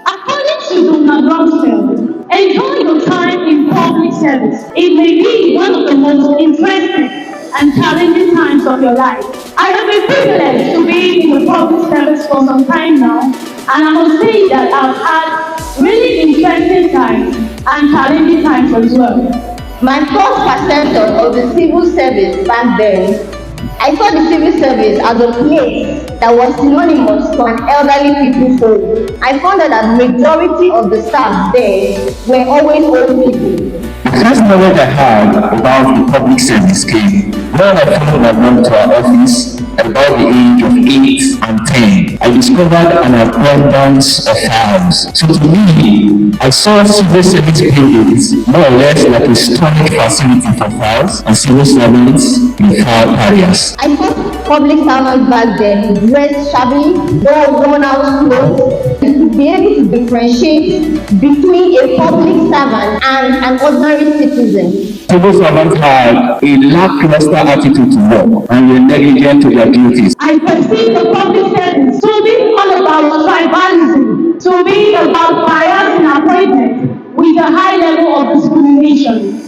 According to Dr. Rumsfeld, enjoy your time in public service. It may be one of the most interesting and challenging times of your life. I have been privileged to be in the public service for some time now, and I must say that I've had really interesting times and challenging times as well. My first perception of the civil service back then, I saw the civil service as a place that was synonymous to an elderly people's home. I found out that the majority of the staff there were always old people. The first knowledge I had about the public service came when I found I went to our office at about the age of 8 and 10. I discovered an abundance of files. So to me, I saw civil service buildings more or less like a storage facility for files and civil servants in file carriers. I thought public servants back then dressed shabbily, wore worn-out clothes, to be able to differentiate between a public servant and an ordinary citizen. Civil servants had a lackluster attitude to work and were negligent to their duties. I perceive the public service to be all about tribalism, to be about bias in appointment with a high level of discrimination.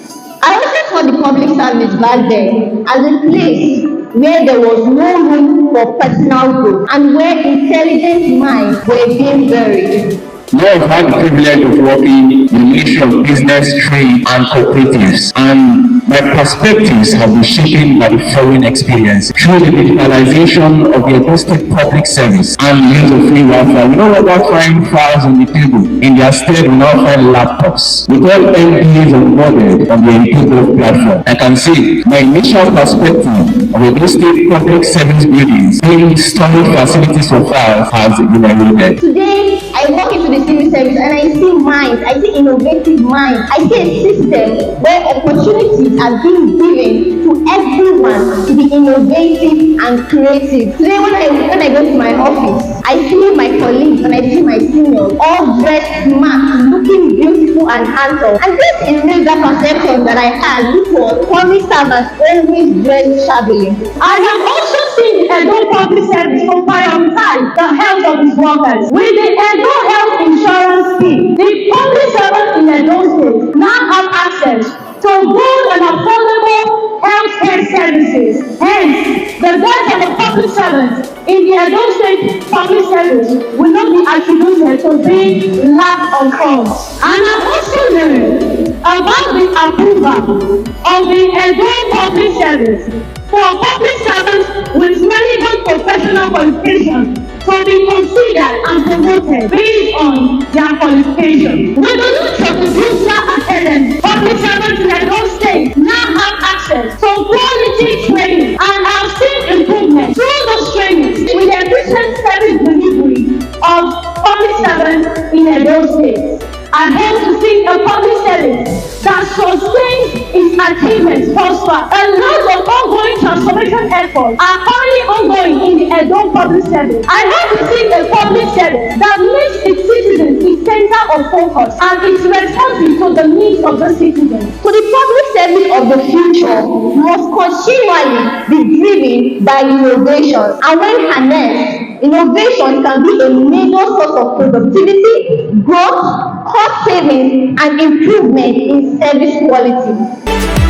I also saw the public service back then as a place where there was no room for personal growth and where intelligent minds were being buried. Now I've had the privilege of working in the Ministry of Business, Trade and Cooperatives, and my perspectives have been shaped by the foreign experience through the digitalization of the Edo State public service and the use of free Wi-Fi. We no longer find files on the table. In their stead, we now find laptops. With all MPs onboarded on the Edo platform, I can see my initial perspective of Edo State public service buildings being storage facilities for files has been eroded. Today, I walk into the civil service and I see minds, I see innovative minds, I see a system where opportunities are being given to everyone to be innovative and creative. Today when I go to my office, I see my colleagues and I see my seniors all dressed smart, looking beautiful and handsome. And this erased the perception that I had, which was public servants always dressed shabbily. I have also seen the Edo public service to prioritize the health of its workers. With the Edo Health Insurance Scheme, the public servants in Edo State now have access to good and affordable healthcare services. Hence, the death of a public servant in the Edo State public service will not be attributed to being lack of funds. And I've also learned about the approval of the Edo public service for public servants with relevant professional qualifications to be considered and promoted based on their qualifications. With the launch of the Booster Academy, public servants in Edo State now have access to quality training and have seen improvement through those trainings with efficient service delivery of public servants in Edo State. I hope to see a public service that sustains its achievements prosper. A lot of ongoing transformation efforts are currently ongoing in the Edo public service. I hope to see a public service that makes its citizens its center of focus and is responsive to the needs of the citizens. So the public service of the future must continually be driven by innovation, and when harnessed, innovation can be a major source of productivity, growth, cost savings, and improvement in service quality.